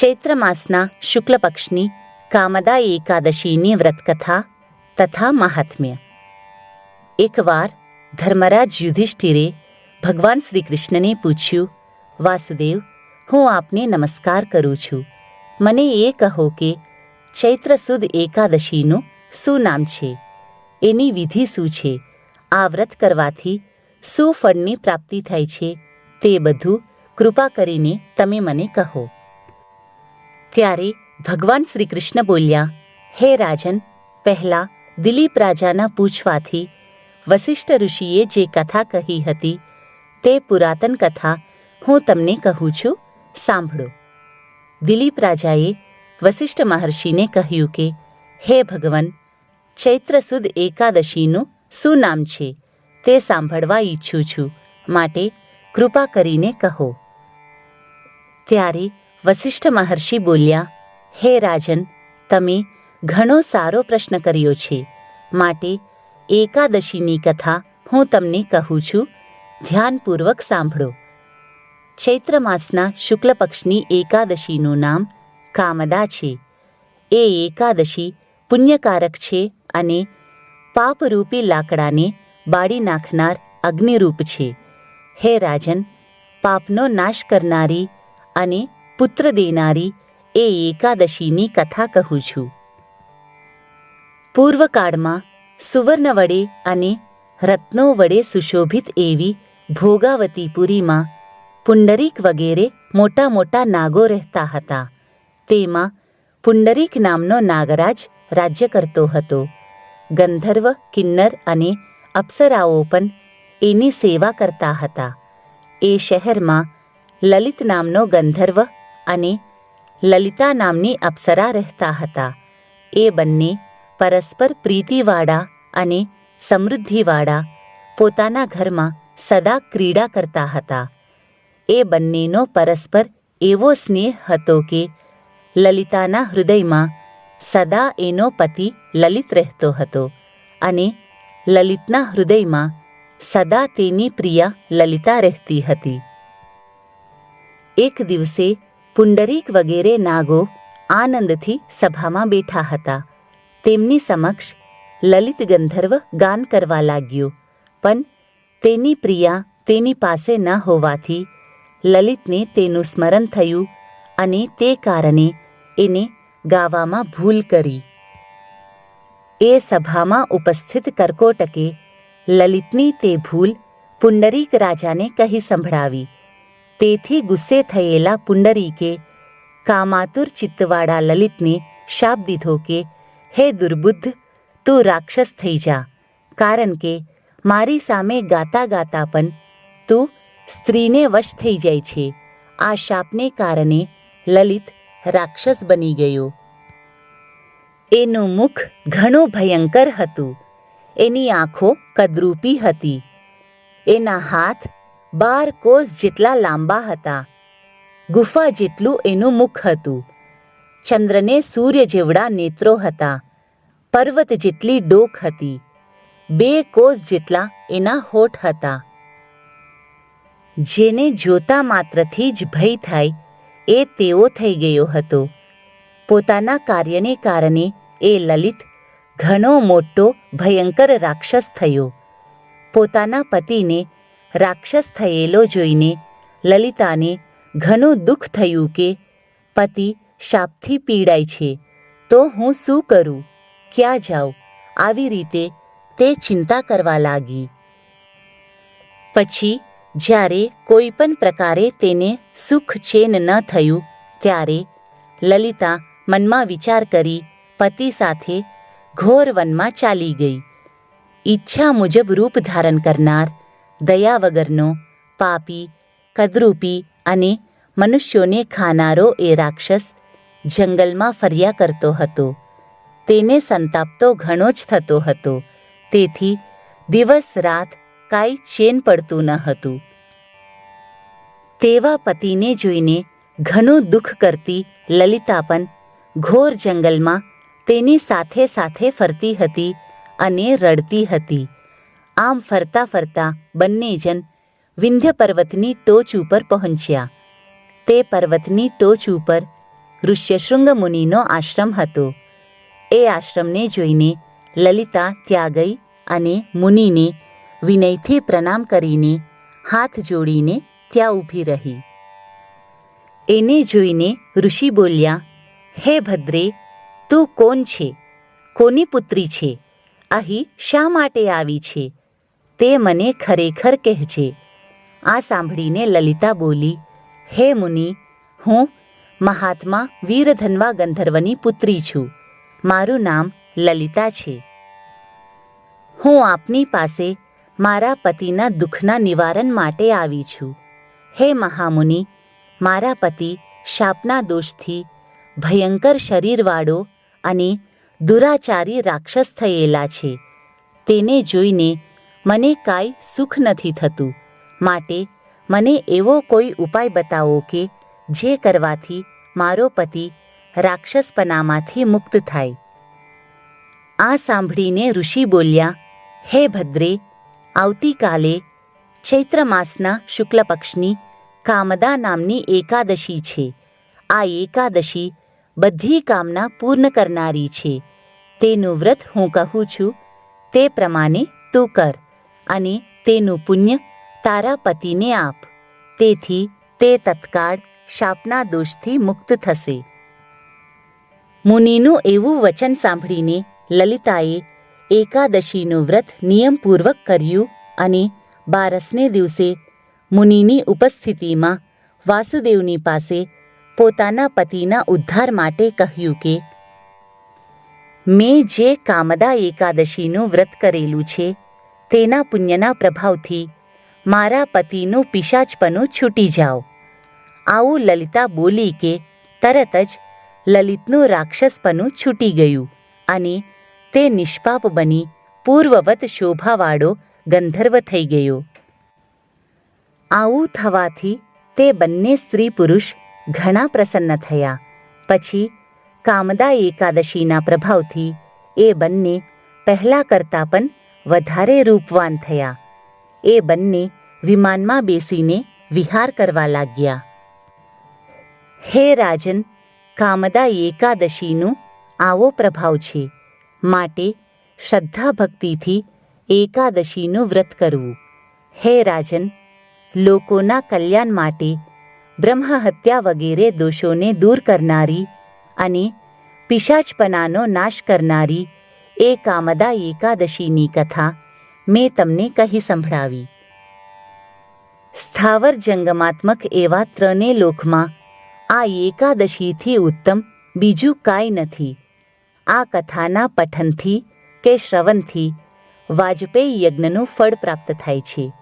ચૈત્ર માસના શુક્લ પક્ષની કામદા એકાદશીની વ્રતકથા તથા મહાત્મ્ય. એકવાર ધર્મરાજ યુધિષ્ઠિરે ભગવાન શ્રી કૃષ્ણને પૂછ્યું, વાસુદેવ, હું આપને નમસ્કાર કરું છું. મને એ કહો કે ચૈત્ર સુદ એકાદશીનું શું નામ છે? એની વિધિ શું છે? આ વ્રત કરવાથી શું ફળની પ્રાપ્તિ થાય છે? તે બધું કૃપા કરીને તમે મને કહો. ત્યારે ભગવાન શ્રી કૃષ્ણ બોલ્યા, હે રાજન, પહેલાં દિલીપ રાજાના પૂછવાથી વસિષ્ઠ ઋષિએ જે કથા કહી હતી તે પુરાતન કથા હું તમને કહું છું, સાંભળો. દિલીપ રાજાએ વસિષ્ઠ મહર્ષિને કહ્યું કે, હે ભગવાન, ચૈત્ર સુદ એકાદશીનું શું નામ છે તે સાંભળવા ઈચ્છું છું, માટે કૃપા કરીને કહો. ત્યારે વસિષ્ઠ મહર્ષિ બોલ્યા, હે રાજન, તમે ઘણો સારો પ્રશ્ન કર્યો છે, માટે એકાદશીની કથા હું તમને કહું છું, ધ્યાનપૂર્વક સાંભળો. ચૈત્ર માસના શુક્લ પક્ષની એકાદશીનું નામ કામદા છે. એ એકાદશી પુણ્યકારક છે અને પાપરૂપી લાકડાને બાળી નાખનાર અગ્નિરૂપ છે. હે રાજન, પાપનો નાશ કરનારી અને પુત્ર દેનારી એ એકાદશીની કથા કહું છું. પૂર્વકાળમાં સુવર્ણ વડે અને રત્નો વડે સુશોભિત એવી ભોગાવતીપુરીમાં પુંડરીક વગેરે મોટા મોટા નાગો રહેતા હતા. તેમાં પુંડરીક નામનો નાગરાજ રાજ્ય કરતો હતો. ગંધર્વ, કિન્નર અને અપ્સરાઓ પણ એની સેવા કરતા હતા. એ શહેરમાં લલિત નામનો ગંધર્વ અને લલિતા નામની અપ્સરા રહેતા હતા. એ બંને પરસ્પર પ્રીતિવાળા અને સમૃદ્ધિવાળા પોતાના ઘરમાં સદા ક્રીડા કરતા હતા. એ બંનેનો પરસ્પર એવો સ્નેહ હતો કે લલિતાના હૃદયમાં સદા એનો પતિ લલિત રહેતો હતો અને લલિતના હૃદયમાં સદા તેની પ્રિયા લલિતા રહેતી હતી. એક દિવસે પુંડરીક વગેરે નાગો આનંદથી સભામાં બેઠા હતા. તેમની સમક્ષ લલિત ગંધર્વ ગાન કરવા લાગ્યો, પણ તેની પ્રિયા તેની પાસે ન હોવાથી લલિતને તેનું સ્મરણ થયું અને તે કારણે એને ગાવામાં ભૂલ કરી. એ સભામાં ઉપસ્થિત કર્કોટકે લલિતની તે ભૂલ પુંડરીક રાજાને કહી સંભળાવી. તેથી ગુસ્સે થયેલા પુંડરીકે કામાતુર ચિત્તવાળા લલિતને શાપ દીધો કે, હે દુર્બુદ્ધ, તું રાક્ષસ થઈ જા, કારણ કે મારી સામે ગાતા ગાતા પણ તું સ્ત્રીને વશ થઈ જાય છે. આ શાપને કારણે લલિત રાક્ષસ બની ગયો. એનું મુખ ઘણું ભયંકર હતું. એની આંખો કદરૂપી હતી. એના હાથ 12 કોસ જેટલા લાંબા હતા. ગુફા જેટલું એનું મુખ હતું. ચંદ્રને સૂર્ય જેવડા નેત્રો હતા. પર્વત જેટલી ડોક હતી. 2 કોસ જેટલા એના હોઠ હતા. જેને જોતા માત્રથી જ ભય થાય એ તેવો થઈ ગયો હતો. પોતાના કાર્યને કારણે એ લલિત ઘણો મોટો ભયંકર રાક્ષસ થયો. પોતાના પતિને રાક્ષસ થયેલો જોઈને લલિતાને ઘણું દુઃખ થયું કે પતિ શાપથી પીડાય છે, તો હું શું કરું, ક્યાં જાઉં? આવી રીતે તે ચિંતા કરવા લાગી. પછી જ્યારે કોઈ પણ પ્રકારે તેને સુખ ચેન ન થયું ત્યારે લલિતા મનમાં વિચાર કરી પતિ સાથે ઘોર વનમાં ચાલી ગઈ. ઈચ્છા મુજબ રૂપ ધારણ કરનાર, દયા વગરનો, પાપી, કદરૂપી અને મનુષ્યોને ખાનારો એ રાક્ષસ જંગલમાં ફર્યા કરતો હતો. તેને સંતાપ તો ઘણો જ થતો હતો. તેથી દિવસ રાત કાંઈ ચેન પડતું ન હતું. તેવા પતિને જોઈને ઘણું દુઃખ કરતી લલિતા પણ ઘોર જંગલમાં તેની સાથે સાથે ફરતી હતી અને રડતી હતી. આમ ફરતા ફરતા બંને જણ વિંધ્ય પર્વતની ટોચ ઉપર પહોંચ્યા. તે પર્વતની ટોચ ઉપર ઋષ્યશૃંગ મુનિનો આશ્રમ હતો. એ આશ્રમને જોઈને લલિતા ત્યાં ગઈ અને મુનિને વિનયથી પ્રણામ કરીને હાથ જોડીને ત્યાં ઊભી રહી. એને જોઈને ઋષિ બોલ્યા, હે ભદ્રે, તું કોણ છે? કોની પુત્રી છે? અહીં શા માટે આવી છે? તે મને ખરેખર કહેજે. આ સાંભળીને લલિતા બોલી, હે મુનિ, હું મહાત્મા વીરધન્વા ગંધર્વની પુત્રી છું. મારું નામ લલિતા છે. હું આપની પાસે મારા પતિના દુઃખના નિવારણ માટે આવી છું. હે મહામુનિ, મારા પતિ શાપના દોષથી ભયંકર શરીરવાળો અને દુરાચારી રાક્ષસ થયેલા છે. તેને જોઈને મને કાંઈ સુખ નથી થતું. માટે મને એવો કોઈ ઉપાય બતાવો કે જે કરવાથી મારો પતિ રાક્ષસપણામાંથી મુક્ત થાય. આ સાંભળીને ઋષિ બોલ્યા, હે ભદ્રે, આવતીકાલે ચૈત્ર માસના શુક્લ પક્ષની કામદા નામની એકાદશી છે. આ એકાદશી બધી કામના પૂર્ણ કરનારી છે. તેનું વ્રત હું કહું છું તે પ્રમાણે તું કર અને તેનું પુણ્ય તારા પતિને આપ. તેથી તે તત્કાળ શાપના દોષથી મુક્ત થશે. મુનિનું એવું વચન સાંભળીને લલિતાએ એકાદશીનું વ્રત નિયમપૂર્વક કર્યું અને 12ને દિવસે મુનિની ઉપસ્થિતિમાં વાસુદેવની પાસે પોતાના પતિના ઉદ્ધાર માટે કહ્યું કે મેં જે કામદા એકાદશીનું વ્રત કરેલું છે તેના પુણ્યના પ્રભાવથી મારા પતિનું પિશાચપણું છૂટી જાઓ. આવું લલિતા બોલી કે તરત જ લલિતનું રાક્ષસપણું છૂટી ગયું અને તે નિષ્પાપ બની પૂર્વવત શોભાવાળો ગંધર્વ થઈ ગયો. આવું થવાથી તે બંને સ્ત્રી પુરુષ ઘણા પ્રસન્ન થયા. પછી કામદા એકાદશીના પ્રભાવથી એ બંને પહેલાં કરતાં પણ વધારે રૂપવાન થયા. એ બંને વિમાનમાં બેસીને વિહાર કરવા લાગ્યા. હે રાજન, કામદા એકાદશીનું આવો પ્રભાવ છે. માટે શ્રદ્ધા ભક્તિથી એકાદશીનું વ્રત કરવું. હે રાજન, લોકોના કલ્યાણ માટે બ્રહ્મહત્યા વગેરે દોષોને દૂર કરનારી અને પિશાચપણાનો નાશ કરનારી એ કામદા એકાદશીની કથા મેં તમને કહી સંભળાવી. સ્થાવર જંગમાત્મક એવા ત્રણેય લોકમાં આ એકાદશીથી ઉત્તમ બીજું કાંઈ નથી. આ કથાના પઠનથી કે શ્રવણથી વાજપેયી યજ્ઞનું ફળ પ્રાપ્ત થાય છે.